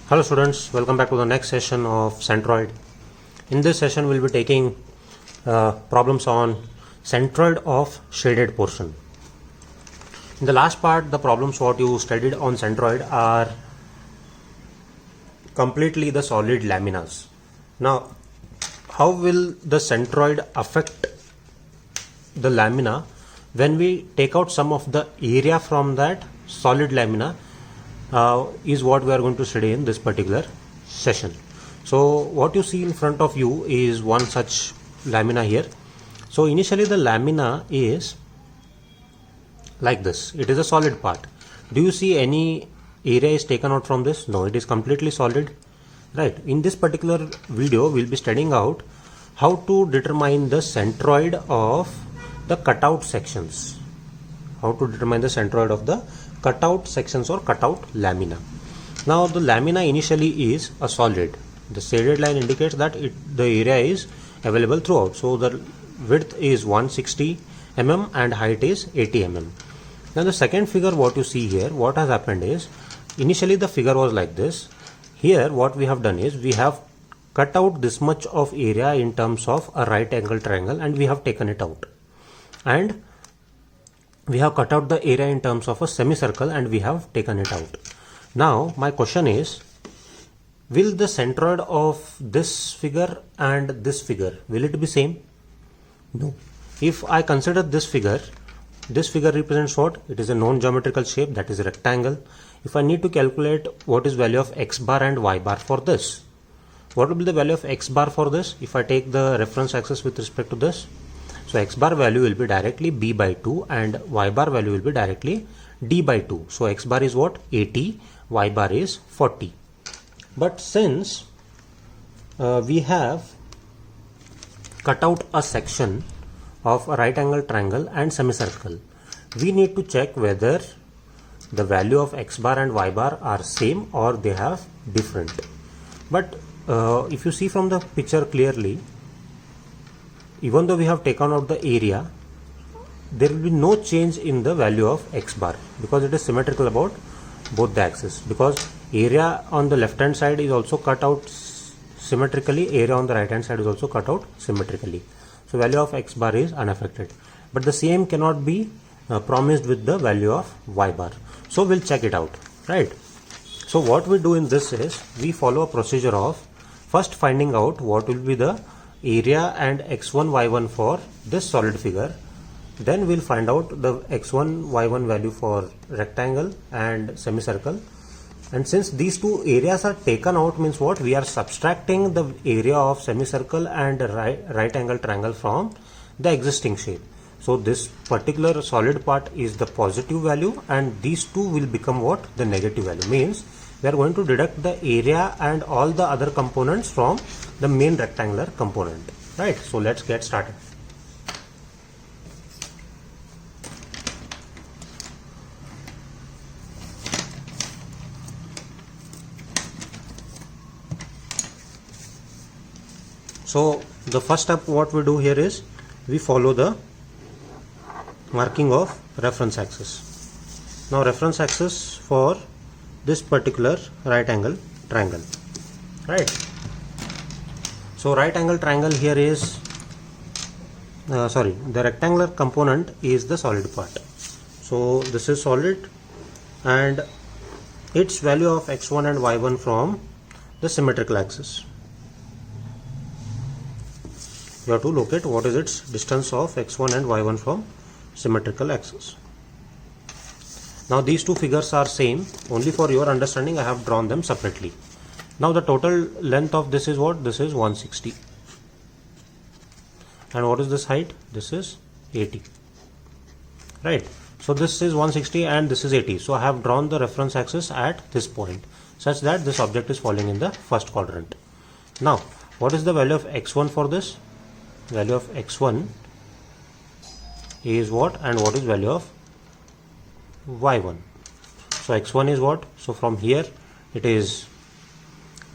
Hello students, welcome back to the next session of centroid. In this session we'll be taking problems on centroid of shaded portion. In the last part, the problems what you studied on centroid are completely the solid laminas. Now how will the centroid affect the lamina when we take out some of the area from that solid lamina is what we are going to study in this particular session. So what you see in front of you is one such lamina here. So initially the lamina is like this. It is a solid part. Do you see any area is taken out from this? No, it is completely solid, right? In this particular video we'll be studying out how to determine the centroid of the cutout sections. How to determine the centroid of the cutout sections or cutout lamina. Now the lamina initially is a solid. The shaded line indicates that the area is available throughout. So the width is 160 mm and height is 80 mm. Now the second figure what you see here, what has happened is initially the figure was like this. Here what we have done is we have cut out this much of area in terms of a right angle triangle and we have taken it out. And we have cut out the area in terms of a semicircle and we have taken it out. Now my question is, will the centroid of this figure and this figure, will it be same? No. If I consider this figure represents what? It is a known geometrical shape, that is a rectangle. If I need to calculate what is value of x bar and y bar for this, what will be the value of x bar for this? If I take the reference axis with respect to this, so x bar value will be directly b by 2 and y bar value will be directly d by 2. So x bar is what? 80, y bar is 40. But since we have cut out a section of a right angle triangle and semicircle, we need to check whether the value of x bar and y bar are same or they have different. But if you see from the picture clearly, even though we have taken out the area, there will be no change in the value of x bar because it is symmetrical about both the axes, because area on the left hand side is also cut out symmetrically, area on the right hand side is also cut out symmetrically. So value of x bar is unaffected, but the same cannot be promised with the value of y bar. So we'll check it out, right? So what we do in this is we follow a procedure of first finding out what will be the area and x1 y1 for this solid figure, then we'll find out the x1 y1 value for rectangle and semicircle. And since these two areas are taken out, means what? We are subtracting the area of semicircle and right angle triangle from the existing shape. So this particular solid part is the positive value and these two will become what? The negative value. Means we are going to deduct the area and all the other components from the main rectangular component, right? So let's get started. So the first step what we do here is we follow the marking of reference axis. Now reference axis for this particular right angle triangle, right? So right angle triangle here is the rectangular component is the solid part. So this is solid and its value of x1 and y1 from the symmetrical axis. You have to locate what is its distance of x1 and y1 from symmetrical axis. Now these two figures are same, only for your understanding I have drawn them separately. Now the total length of this is what? This is 160. And what is this height? This is 80. Right. So this is 160 and this is 80. So I have drawn the reference axis at this point such that this object is falling in the first quadrant. Now what is the value of x1 for this? Value of x1 is what and what is value of y1? So x1 is what? So from here it is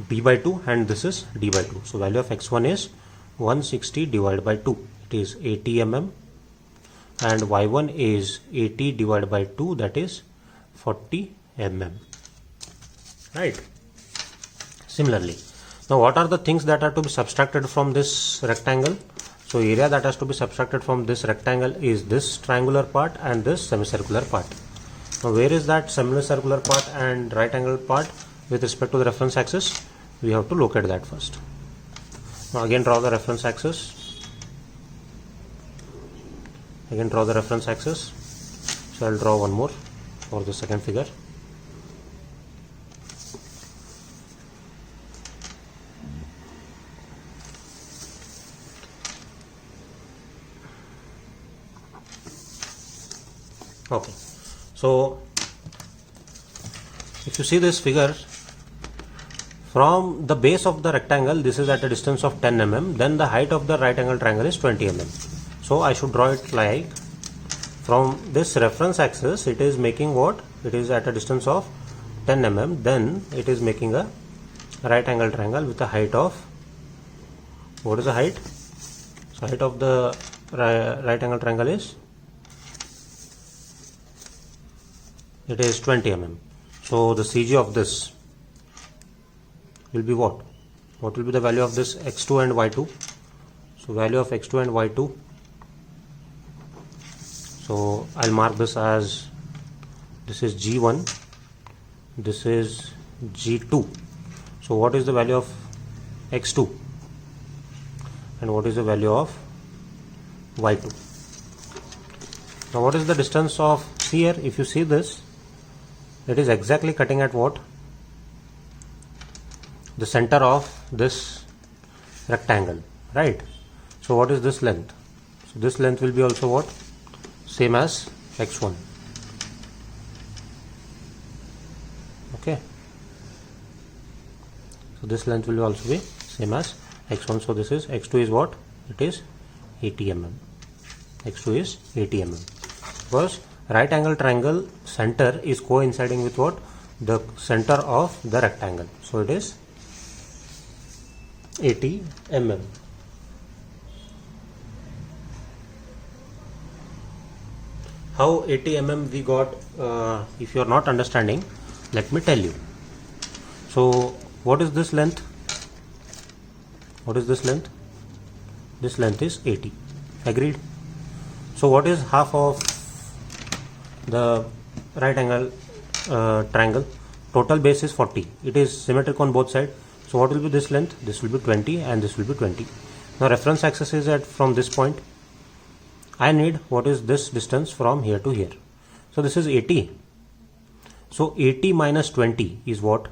b by 2 and this is d by 2. So value of x1 is 160 divided by 2, it is 80 mm, and y1 is 80 divided by 2, that is 40 mm, right? Similarly, now what are the things that are to be subtracted from this rectangle? So area that has to be subtracted from this rectangle is this triangular part and this semicircular part. Now where is that semicircular part and right angle part with respect to the reference axis? We have to locate that first. Now again draw the reference axis. Again draw the reference axis. So I'll draw one more for the second figure. Okay, so if you see this figure, from the base of the rectangle, this is at a distance of 10 mm, then the height of the right angle triangle is 20 mm. So I should draw it like, from this reference axis it is making what? It is at a distance of 10 mm, then it is making a right angle triangle with a height of, what is the height? So height of the right angle triangle is, it is 20 mm. So the CG of this will be what? What will be the value of this x2 and y2? So value of x2 and y2. So I'll mark this as, this is G1, this is G2. So what is the value of x2 and what is the value of y2? Now what is the distance of, see here, if you see this, it is exactly cutting at what? The center of this rectangle, right? So what is this length? So this length will be also what? Same as x1. Okay, so this length will also be same as x1. So this is x2 is what? It is 80 mm. x2 is 80 mm because right angle triangle center is coinciding with what? The center of the rectangle. So it is 80 mm. How 80 mm we got? If you are not understanding, let me tell you. So what is this length? What is this length? This length is 80. Agreed? So what is half of the right angle triangle? Total base is 40. It is symmetric on both sides. So what will be this length? This will be 20 and this will be 20. Now reference axis is at from this point. I need what is this distance from here to here. So this is 80. So 80 minus 20 is what?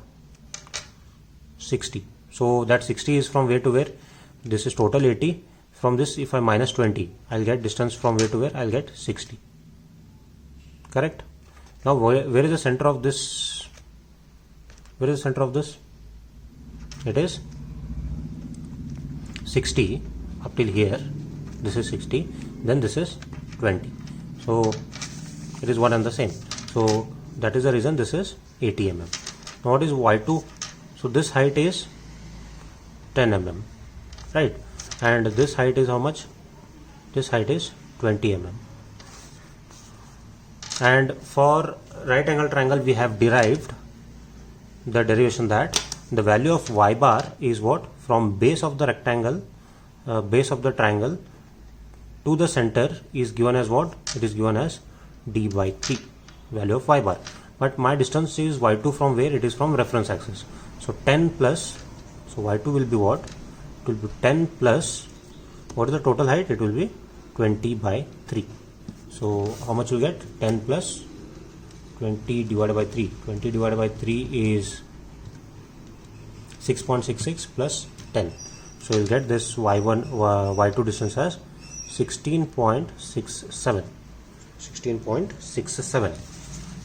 60. So that 60 is from where to where? This is total 80. From this, if I minus 20, I'll get distance from where to where? I'll get 60. Correct? Now where is the center of this? Where is the center of this? It is 60 up till here. This is 60, then this is 20. So it is one and the same. So that is the reason this is 80 mm. Now what is y2? So this height is 10 mm, right? And this height is how much? This height is 20 mm. And for right angle triangle we have derived the derivation that the value of y bar is what? From base of the rectangle, base of the triangle to the center is given as what? It is given as d by 3, value of y bar. But my distance is y2 from where? It is from reference axis. So 10 plus, so y2 will be what? It will be 10 plus, what is the total height? It will be 20 by 3. So how much you get? 10 plus 20 divided by 3. 20 divided by 3 is 6.66 plus 10. So you'll get this y1, y2 distance as 16.67. 16.67.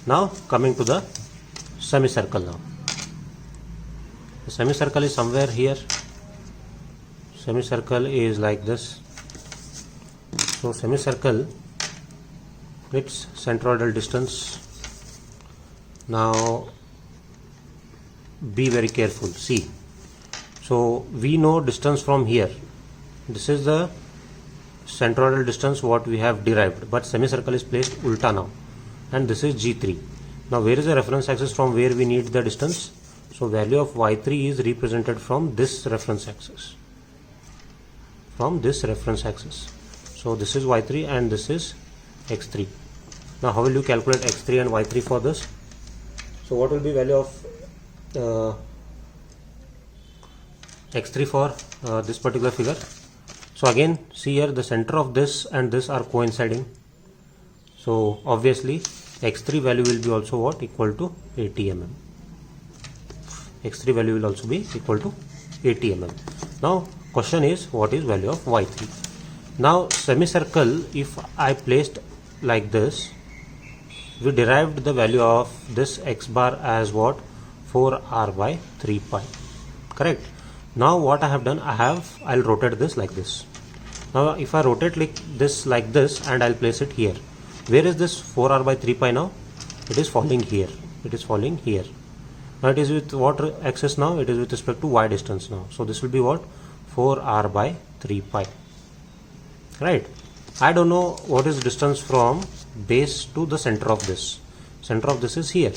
Now coming to the semicircle now. The semicircle is somewhere here. Semicircle is like this. So semicircle, its centroidal distance. Now be very careful. See. So we know distance from here. This is the centroidal distance what we have derived, but semicircle is placed ulta now, and this is G3. Now where is the reference axis from where we need the distance? So value of y3 is represented from this reference axis. So this is y3 and this is x3. Now how will you calculate x3 and y3 for this? So what will be value of x3 for this particular figure? So again, see here, the center of this and this are coinciding. So obviously x3 value will be also what? Equal to 80 mm. x3 value will also be equal to 80 mm. Now question is, what is value of y3? Now semicircle, if I placed like this, we derived the value of this x bar as what? 4r by 3 pi. Correct? Now what I have done, I'll rotate this like this. Now if I rotate like this and I'll place it here, where is this 4r by 3 pi now? It is falling here. Now it is with what axis now? It is with respect to y distance now. So this will be what? 4r by 3 pi. Right? I don't know what is distance from base to the center of this. Center of this is here.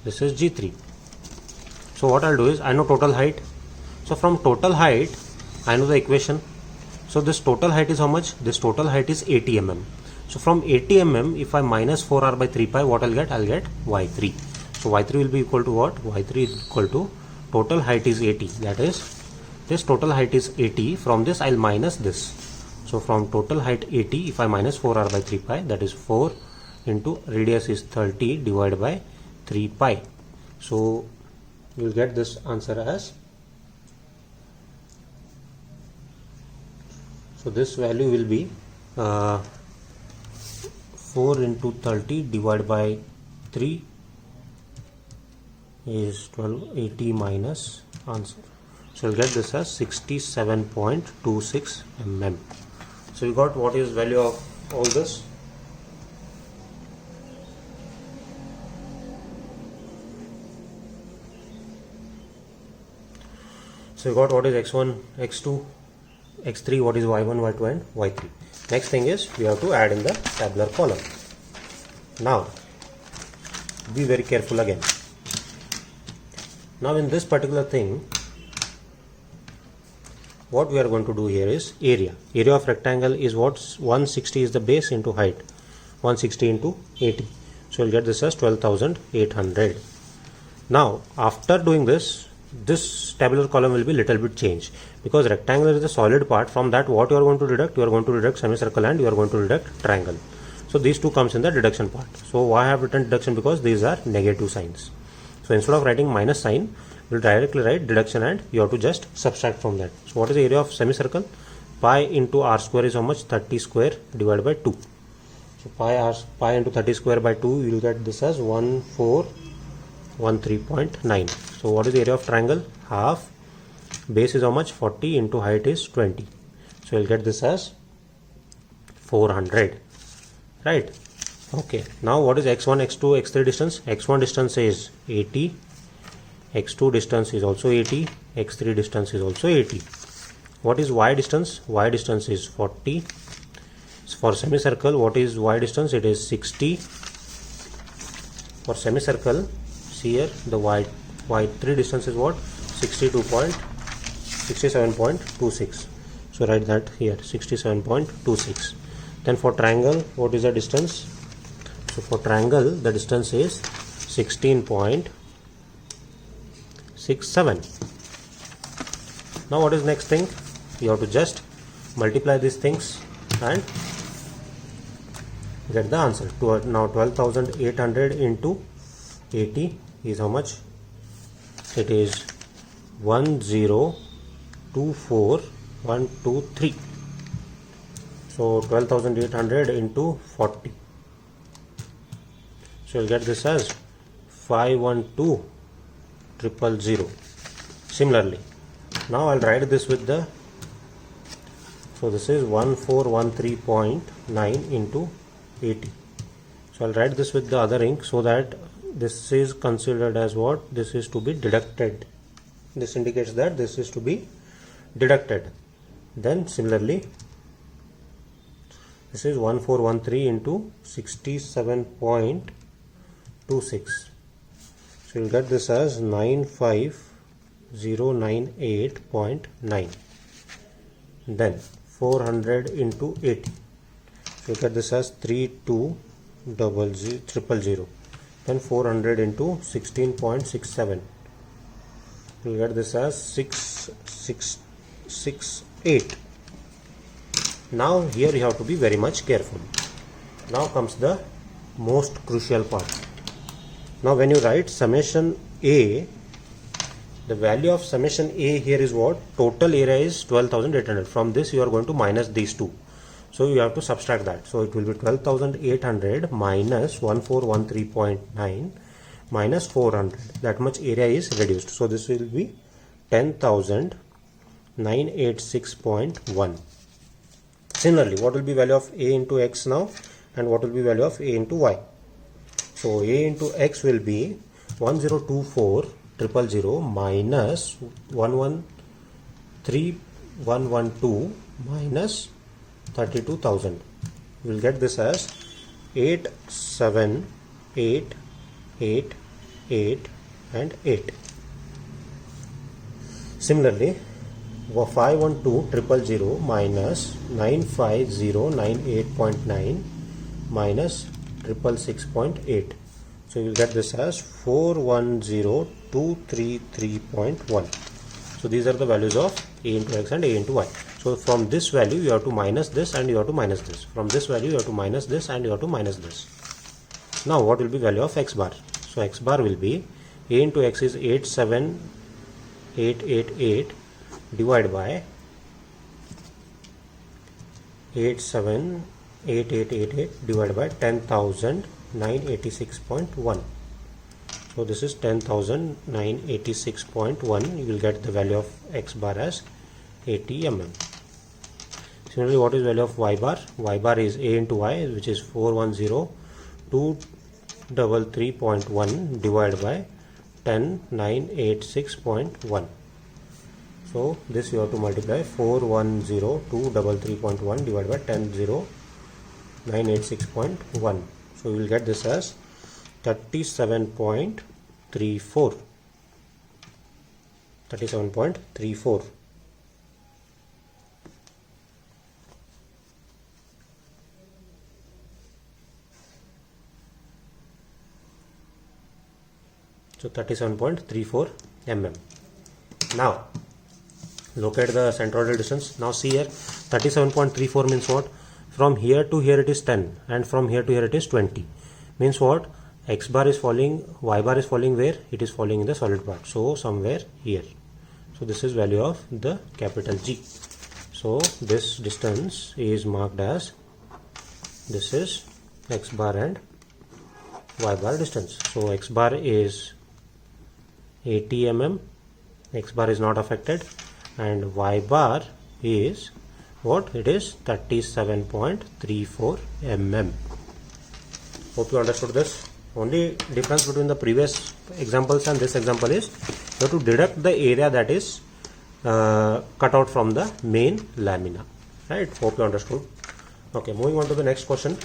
This is G3. So what I'll do is, I know total height. So from total height, I know the equation. So this total height is how much? This total height is 80 mm. So from 80 mm, if I minus 4r by 3 pi, what I'll get? I'll get y3. So y3 will be equal to what? Y3 is equal to total height is 80. That is, this total height is 80. From this, I'll minus this. So from total height 80, if I minus 4r by 3 pi, that is 4 into radius is 30 divided by 3 pi. So you'll get this answer as, so this value will be 4 into 30 divided by 3 is 1280 minus answer. So you'll get this as 67.26 mm. So you got what is value of all this? So you got what is x1, x2, x3, what is y1, y2 and y3. Next thing is, we have to add in the tabular column. Now be very careful again. Now in this particular thing, what we are going to do here is area. Area of rectangle is what? 160 is the base into height. 160 into 80. So you'll get this as 12,800. Now after doing this, this tabular column will be little bit changed, because rectangle is the solid part. From that, what you are going to deduct? You are going to deduct semicircle and you are going to deduct triangle. So these two comes in the deduction part. So why I have written deduction? Because these are negative signs. So instead of writing minus sign, we'll directly write deduction and you have to just subtract from that. So what is the area of semicircle? Pi into r square is how much? 30 square divided by 2. So pi into 30 square by 2, you will get this as 1413.9. So what is the area of triangle? Half. Base is how much? 40 into height is 20. So you'll get this as 400. Right? Okay. Now what is x1, x2, x3 distance? x1 distance is 80. x2 distance is also 80. x3 distance is also 80. What is y distance? Y distance is 40. For semicircle, what is y distance? It is 60. For semicircle, see here, the y3 distance is what? 67.26. So write that here, 67.26. Then for triangle, what is the distance? So for triangle, the distance is 16.67. Now what is next thing? You have to just multiply these things and get the answer. Now 12,800 into 80 is how much? It is 1024123. So 12,800 into 40. So you'll get this as 512000. Similarly, now I'll write this with the, so this is 1413.9 into 80. So I'll write this with the other ink so that this is considered as what? This is to be deducted. This indicates that this is to be deducted. Then similarly, this is 1413 into 67.26. So you'll get this as 95098.9. Then 400 into 80. So you get this as 3200000. Then 400 into 16.67. You'll get this as 6668. Now here you have to be very much careful. Now comes the most crucial part. Now when you write summation A, the value of summation A here is what? Total area is 12,800. From this you are going to minus these two. So you have to subtract that. So it will be 12,800 minus 1413.9 minus 400. That much area is reduced. So this will be 10,986.1. Similarly, what will be value of A into X now? And what will be value of A into Y? So A into X will be 1024,000 minus 113112 minus 32,000. We will get this as 87888 and 8. Similarly, 512,000 minus 95098.9 minus 666.8. So you will get this as 410233.1. So these are the values of A into X and A into Y. So from this value you have to minus this and you have to minus this. From this value you have to minus this and you have to minus this. Now what will be value of X bar? So X bar will be A into X is 87888 divided by 878888 divided by 10,986.1. So this is 10,986.1. You will get the value of X bar as 80 mm. Similarly, what is value of Y bar? Y bar is A into Y, which is 410,233.1 divided by 10,986.1. So this you have to multiply 410,233.1 divided by 10,986.1. So you will get this as 37.34. 37.34. So 37.34 mm. Now locate the centroidal distance. Now see here, 37.34 means what? From here to here it is 10 and from here to here it is 20. Means what? X bar is falling, Y bar is falling where? It is falling in the solid part. So somewhere here. So this is value of the capital G. So this distance is marked as, this is X bar and Y bar distance. So X bar is 80 mm, X bar is not affected, and Y bar is what? It is 37.34 mm. Hope you understood this. Only difference between the previous examples and this example is you have to deduct the area that is cut out from the main lamina. Right? Hope you understood. Okay, moving on to the next question.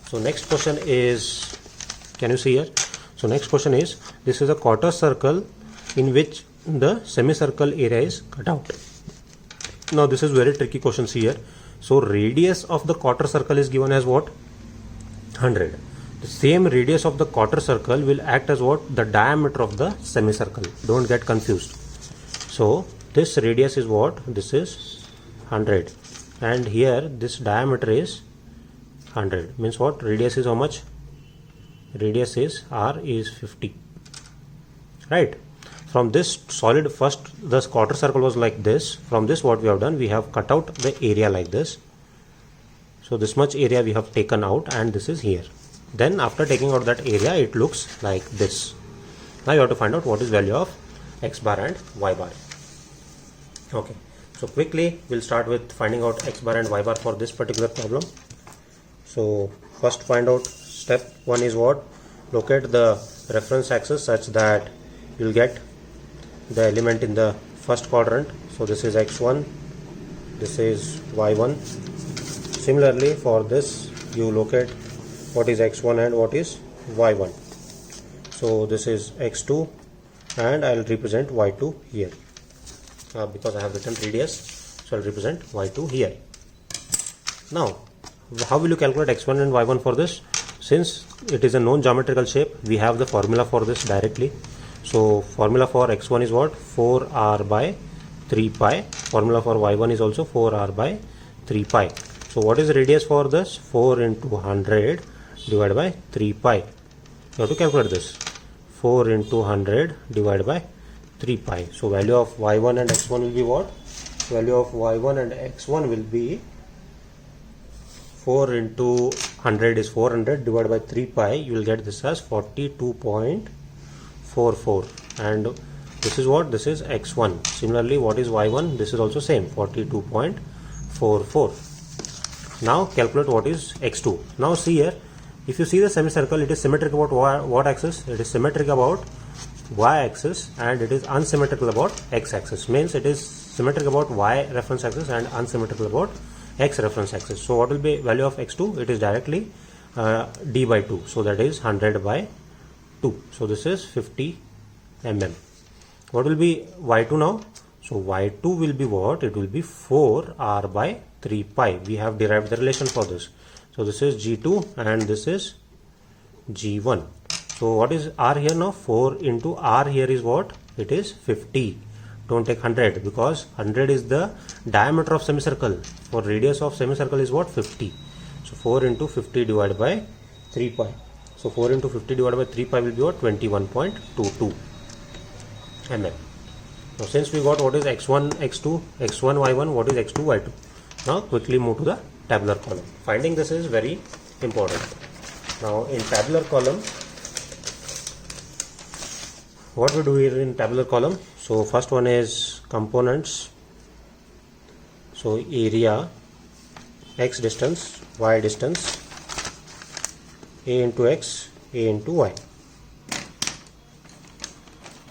So next question is, can you see here? So next question is, this is a quarter circle in which the semicircle area is cut out. Now this is very tricky question here. So radius of the quarter circle is given as what? 100. The same radius of the quarter circle will act as what? The diameter of the semicircle. Don't get confused. So this radius is what? This is 100. And here this diameter is 100. Means what? Radius is how much? Radius is R is 50. Right? From this solid, first the quarter circle was like this. From this what we have done? We have cut out the area like this. So this much area we have taken out and this is here. Then after taking out that area it looks like this. Now you have to find out what is value of X bar and Y bar. Okay. So quickly we'll start with finding out X bar and Y bar for this particular problem. So first find out, step 1 is what? Locate the reference axis such that you'll get the element in the first quadrant. So this is X1, this is Y1. Similarly for this you locate what is X1 and what is y1. So this is x2 and I'll represent y2 here because I have written radius, so I'll represent y2 here. Now how will you calculate x1 and y1 for this? Since it is a known geometrical shape, we have the formula for this directly. So formula for x1 is what? 4r by 3 pi. Formula for y1 is also 4r by 3 pi. So what is the radius for this? 4 into 100 divided by 3 pi. You have to calculate this. 4 into 100 divided by 3 pi. So value of y1 and x1 will be what? Value of y1 and x1 will be 4 into 100 is 400 divided by 3 pi. You will get this as 42.44. And this is what? This is x1. Similarly, what is y1? This is also same, 42.44. Now calculate what is x2. Now see here, if you see the semicircle, it is symmetric about what axis? It is symmetric about y-axis and it is unsymmetrical about x-axis. Means it is symmetric about y reference axis and unsymmetrical about x reference axis. So what will be value of x2? It is directly d by 2. So that is 100 by 2. So this is 50 mm. What will be y2 now? So y2 will be what? It will be 4r by 3 pi. We have derived the relation for this. So this is g2 and this is g1. So what is r here now? 4 into r here is what? It is 50. Don't take 100 because 100 is the diameter of semicircle. For radius of semicircle is what? 50. So 4 into 50 divided by 3 pi. So 4 into 50 divided by 3 pi will be what? 21.22 mm. Now since we got what is x1, x2, x1, y1, what is x2, y2. Now quickly move to the tabular column. Finding this is very important. Now in tabular column, what we do here in tabular column? So first one is components. So area, x distance, y distance, a into x, a into y.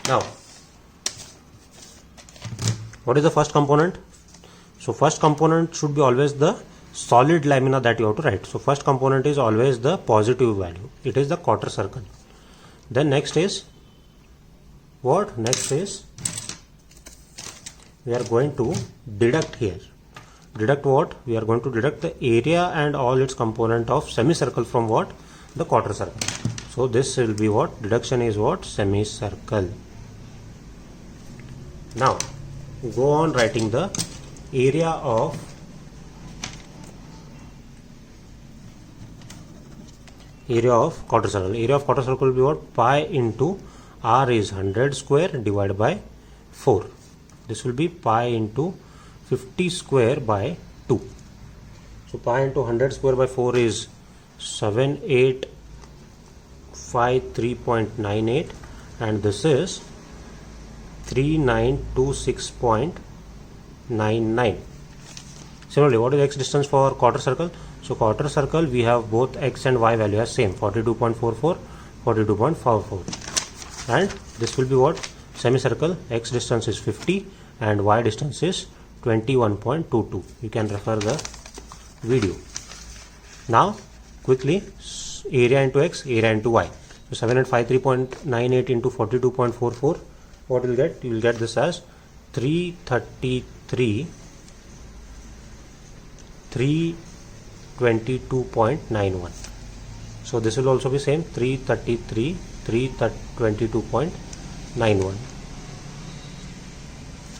Now what is the first component? So first component should be always the solid lamina that you have to write. So first component is always the positive value. It is the quarter circle. Then next is what? Next is we are going to deduct here. Deduct what? We are going to deduct the area and all its component of semicircle from what? The quarter circle. So this will be what? Deduction is what? Semicircle. Now go on writing the area of quarter circle. Area of quarter circle will be what? Pi into r is 100 square divided by 4. This will be pi into 50 square by 2. So pi into 100 square by 4 is 7853.98 and this is 3926.99. Similarly, what is x distance for quarter circle? So quarter circle we have both x and y value as same, 42.44, 42.44. And this will be what? Semicircle, x distance is 50 and y distance is 21.22. You can refer the video. Now quickly area into x, area into y. So 7853.98 into 42.44. What will get? You will get this as 322.91. So this will also be same, 322.91.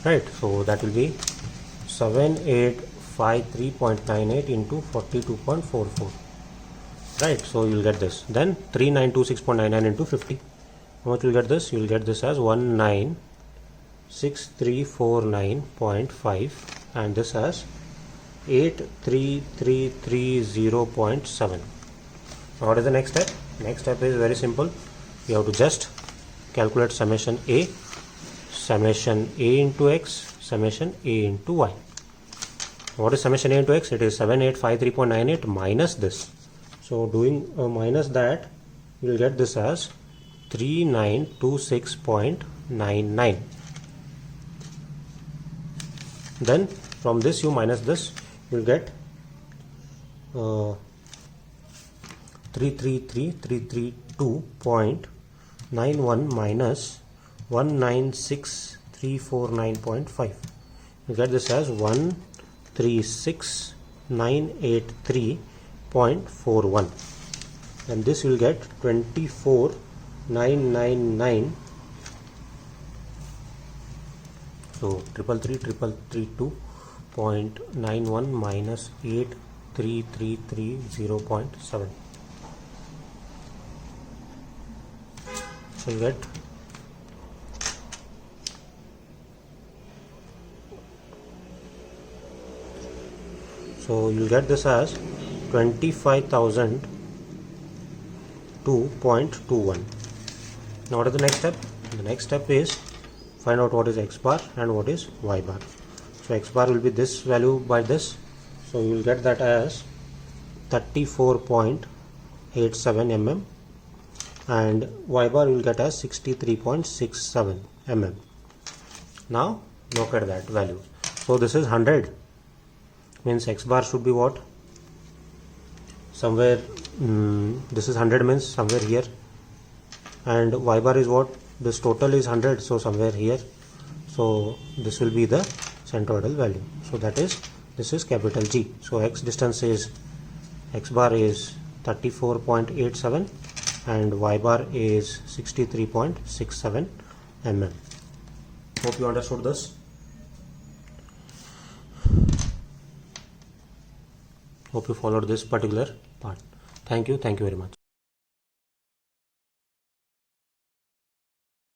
Right, so that will be 7853.98 into 42.44. Right, so you will get this. Then 3926.99 into 50. How much you will get this? You will get this as 196349.5 and this as 83330.7. Now what is the next step? Next step is very simple. You have to just calculate summation A into x, summation A into y. What is summation A into x? It is 7853.98 minus this. So doing minus that, you will get this as 3926.99. Then from this you minus this, you will get 333,332.91 minus 196,349.5. You get this as 136,983.41, and this will get 24,999. So 333,332.91 minus 8330.7. So you get you'll get this as 25,002.21. Now what is the next step? The next step is find out what is x bar and what is y bar. So x bar will be this value by this, so you will get that as 34.87 mm, and y bar you will get as 63.67 mm. Now look at that value. So this is 100, means x bar should be what? Somewhere this is 100, means somewhere here, and y bar is what? This total is 100, so somewhere here. So this will be the centroidal value. So that is, this is capital G. So x distance is, x bar is 34.87 and y bar is 63.67 mm. Hope you understood this. Hope you followed this particular part. Thank you very much.